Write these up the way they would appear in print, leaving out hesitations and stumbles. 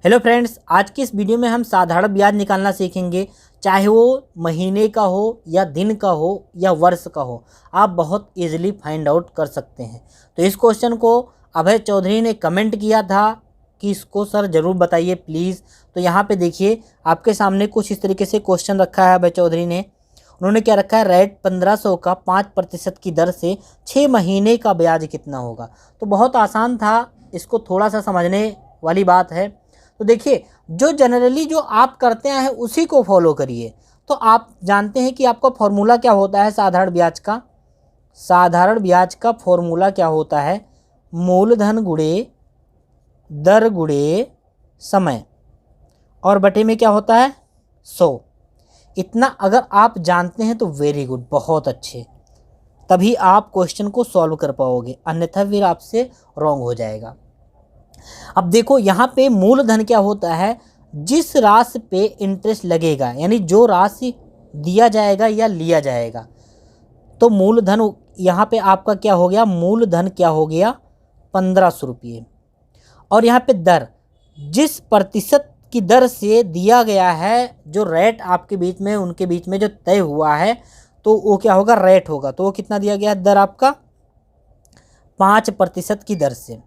Hello friends, आज की इस वीडियो में हम साधारण ब्याज निकालना सीखेंगे। चाहे वो महीने का हो या दिन का हो या वर्ष का हो, आप बहुत इजीली फाइंड आउट कर सकते हैं। तो इस क्वेश्चन को अभय चौधरी ने कमेंट किया था कि इसको सर ज़रूर बताइए प्लीज़। तो यहाँ पे देखिए आपके सामने कुछ इस तरीके से क्वेश्चन रखा है अभय चौधरी ने। उन्होंने क्या रखा है, रेट 1500 का 5% की दर से 6 महीने का ब्याज कितना होगा। तो बहुत आसान था, इसको थोड़ा सा समझने वाली बात है। तो देखिए, जो जनरली जो आप करते हैं उसी को फॉलो करिए। तो आप जानते हैं कि आपका फॉर्मूला क्या होता है साधारण ब्याज का। साधारण ब्याज का फॉर्मूला क्या होता है, मूलधन गुणे दर गुणे समय और बटे में क्या होता है 100। इतना अगर आप जानते हैं तो वेरी गुड, बहुत अच्छे, तभी आप क्वेश्चन को सॉल्व कर पाओगे, अन्यथा फिर आपसे रॉन्ग हो जाएगा। अब देखो यहाँ पे मूलधन क्या होता है, जिस राशि पे इंटरेस्ट लगेगा, यानी जो राशि दिया जाएगा या लिया जाएगा। तो मूलधन यहाँ पे आपका क्या हो गया, मूलधन क्या हो गया 1500 रुपये। और यहाँ पे दर, जिस प्रतिशत की दर से दिया गया है, जो रेट आपके बीच में उनके बीच में जो तय हुआ है, तो वो क्या होगा, रेट होगा। तो वो कितना दिया गया है, दर आपका 5% की दर से।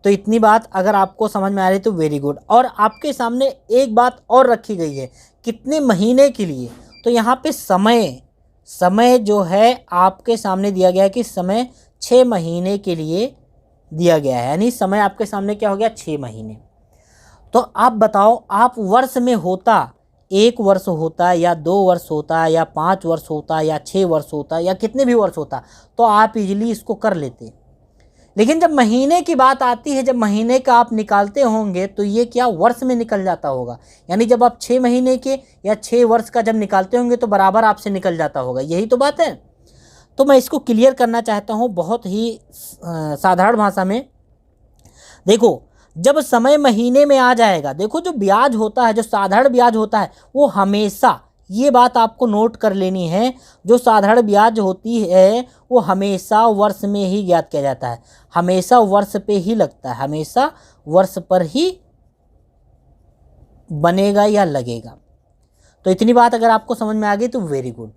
तो इतनी बात अगर आपको समझ में आ रही है तो वेरी गुड। और आपके सामने एक बात और रखी गई है, कितने महीने के लिए। तो यहाँ पे समय जो है आपके सामने दिया गया है कि समय 6 महीने के लिए दिया गया है, यानी समय आपके सामने क्या हो गया 6 महीने। तो आप बताओ, आप वर्ष में होता 1 वर्ष होता या 2 वर्ष होता या 5 वर्ष होता या 6 वर्ष होता या कितने भी वर्ष होता, तो आप इजीली इसको कर लेते। लेकिन जब महीने की बात आती है, जब महीने का आप निकालते होंगे तो ये क्या वर्ष में निकल जाता होगा। यानी जब आप 6 महीने के या 6 वर्ष का जब निकालते होंगे तो बराबर आपसे निकल जाता होगा, यही तो बात है। तो मैं इसको क्लियर करना चाहता हूँ बहुत ही साधारण भाषा में। देखो, जब समय महीने में आ जाएगा, देखो जो ब्याज होता है, जो साधारण ब्याज होता है, वो हमेशा, ये बात आपको नोट कर लेनी है, जो साधारण ब्याज होती है वो हमेशा वर्ष में ही ज्ञात किया जाता है, हमेशा वर्ष पे ही लगता है, हमेशा वर्ष पर ही बनेगा या लगेगा। तो इतनी बात अगर आपको समझ में आ गई तो वेरी गुड।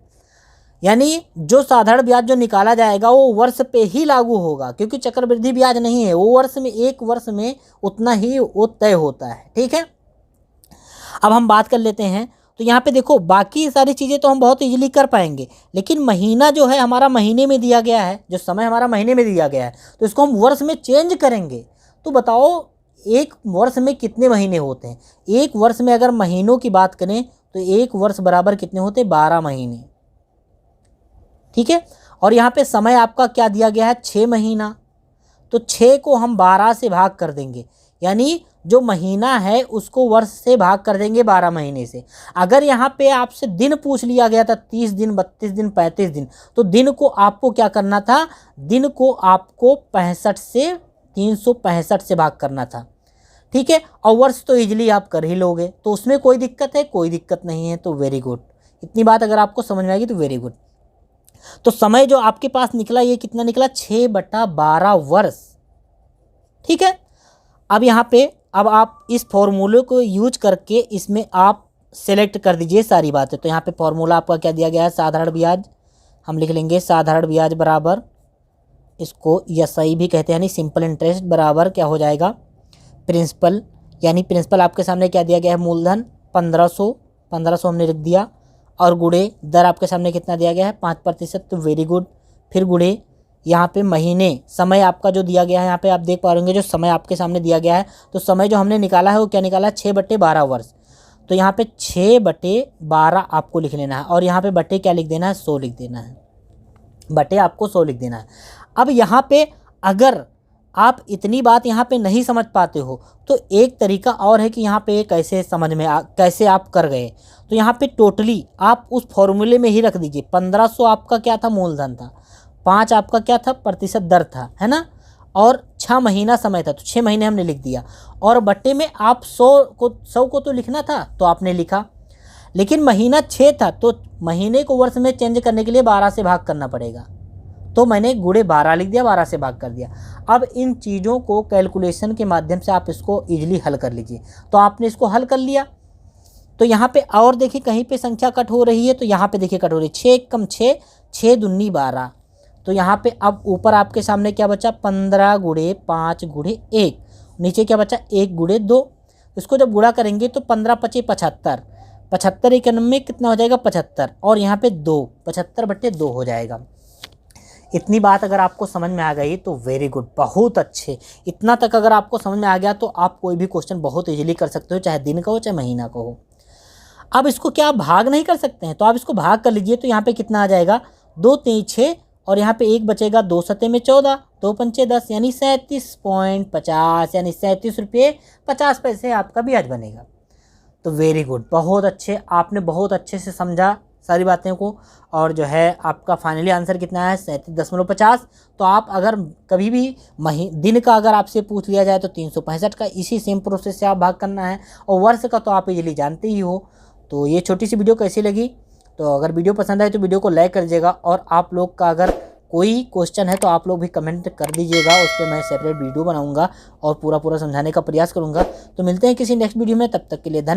यानी जो साधारण ब्याज जो निकाला जाएगा वो वर्ष पे ही लागू होगा, क्योंकि चक्रवृद्धि ब्याज नहीं है, वो वर्ष में, एक वर्ष में उतना ही वो तय होता है। ठीक है, अब हम बात कर लेते हैं। तो यहाँ पे देखो, बाकी सारी चीज़ें तो हम बहुत इजीली कर पाएंगे, लेकिन महीना जो है हमारा महीने में दिया गया है, जो समय हमारा महीने में दिया गया है, तो इसको हम वर्ष में चेंज करेंगे। तो बताओ, एक वर्ष में कितने महीने होते हैं। एक वर्ष में अगर महीनों की बात करें तो एक वर्ष बराबर कितने होते हैं, 12 महीने। ठीक है, और यहाँ पे समय आपका क्या दिया गया है, 6 महीना। तो 6 को हम 12 से भाग कर देंगे, यानी जो महीना है उसको वर्ष से भाग कर देंगे 12 महीने से। अगर यहाँ पे आपसे दिन पूछ लिया गया था, 30 दिन, 32 दिन, 35 दिन, तो दिन को आपको क्या करना था, दिन को आपको 65 से 365 से भाग करना था। ठीक है, और वर्ष तो इजीली आप कर ही लोगे, तो उसमें कोई दिक्कत है, कोई दिक्कत नहीं है। तो वेरी गुड, इतनी बात अगर आपको समझ में आएगी तो वेरी गुड। तो समय जो आपके पास निकला, ये कितना निकला, 6/12 वर्ष। ठीक है, अब यहाँ पे, अब आप इस फॉर्मूले को यूज करके इसमें आप सेलेक्ट कर दीजिए सारी बातें। तो यहाँ पे फॉर्मूला आपका क्या दिया गया है, साधारण ब्याज, हम लिख लेंगे साधारण ब्याज बराबर, इसको एसआई भी कहते हैं, यानी सिंपल इंटरेस्ट, बराबर क्या हो जाएगा, प्रिंसिपल, यानी प्रिंसिपल आपके सामने क्या दिया गया है, मूलधन 1500 हमने लिख दिया, और गुणे दर आपके सामने कितना दिया गया है, 5%। तो वेरी गुड, फिर गुणे यहाँ पे महीने, समय आपका जो दिया गया है, यहाँ पे आप देख पा रहे होंगे जो समय आपके सामने दिया गया है, तो समय जो हमने निकाला है वो क्या निकाला है, 6/12 वर्ष। तो यहाँ पे 6/12 आपको लिख लेना है, और यहाँ पे बटे क्या लिख देना है, 100 लिख देना है, बटे आपको 100 लिख देना है। अब यहाँ पे अगर आप इतनी बात यहाँ पे नहीं समझ पाते हो तो एक तरीका और है कि यहाँ पे कैसे समझ में कैसे आप कर गए। तो यहाँ पे टोटली आप उस फॉर्मूले में ही रख दीजिए। 1500 आपका क्या था, मूलधन था, 5 आपका क्या था, प्रतिशत दर था, है ना, और 6 महीना समय था, तो 6 महीने हमने लिख दिया, और बट्टे में आप 100 को तो लिखना था, तो आपने लिखा। लेकिन महीना 6 था, तो महीने को वर्ष में चेंज करने के लिए 12 से भाग करना पड़ेगा। तो मैंने गुणे 12 लिख दिया, 12 से भाग कर दिया। अब इन चीज़ों को कैलकुलेशन के माध्यम से आप इसको ईजिली हल कर लीजिए। तो आपने इसको हल कर लिया, तो यहाँ पे और देखिए कहीं पे संख्या कट हो रही है, तो यहाँ पे देखिए कट हो रही है, 6 कम 6, 6 दूनी 12। तो यहाँ पे अब ऊपर आपके सामने क्या बचा, 15 गुणे 5 गुणे 1, नीचे क्या बचा 1 गुणे 2। इसको जब गुणा करेंगे तो 15 पचे 75, 75 इक्यानवे में कितना हो जाएगा 75, और यहाँ पे 2, 75/2 हो जाएगा। इतनी बात अगर आपको समझ में आ गई तो वेरी गुड, बहुत अच्छे। इतना तक अगर आपको समझ में आ गया तो आप कोई भी क्वेश्चन बहुत इजीली कर सकते हो, चाहे दिन का हो चाहे महीना का हो। अब इसको क्या आप भाग नहीं कर सकते हैं, तो आप इसको भाग कर लीजिए। तो यहाँ पे कितना आ जाएगा, 2 3 6, और यहाँ पे 1 बचेगा, 2 सते में 14, 2 पंचे 10, यानी 37.50, यानी 37 रुपये 50 पैसे आपका ब्याज बनेगा। तो वेरी गुड, बहुत अच्छे, आपने बहुत अच्छे से समझा सारी बातें को। और जो है आपका फाइनली आंसर कितना है, 37.50। तो आप अगर कभी भी दिन का अगर आपसे पूछ लिया जाए तो 365 का इसी सेम प्रोसेस से आप भाग करना है, और वर्ष का तो आप इजीली जानते ही हो। तो ये छोटी सी वीडियो कैसी लगी, तो अगर वीडियो पसंद आए तो वीडियो को लाइक कर दीजिएगा, और आप लोग का अगर कोई क्वेश्चन है तो आप लोग भी कमेंट कर दीजिएगा, उस पर मैं सेपरेट वीडियो बनाऊंगा और पूरा समझाने का प्रयास करूंगा। तो मिलते हैं किसी नेक्स्ट वीडियो में, तब तक के लिए धन्यवाद।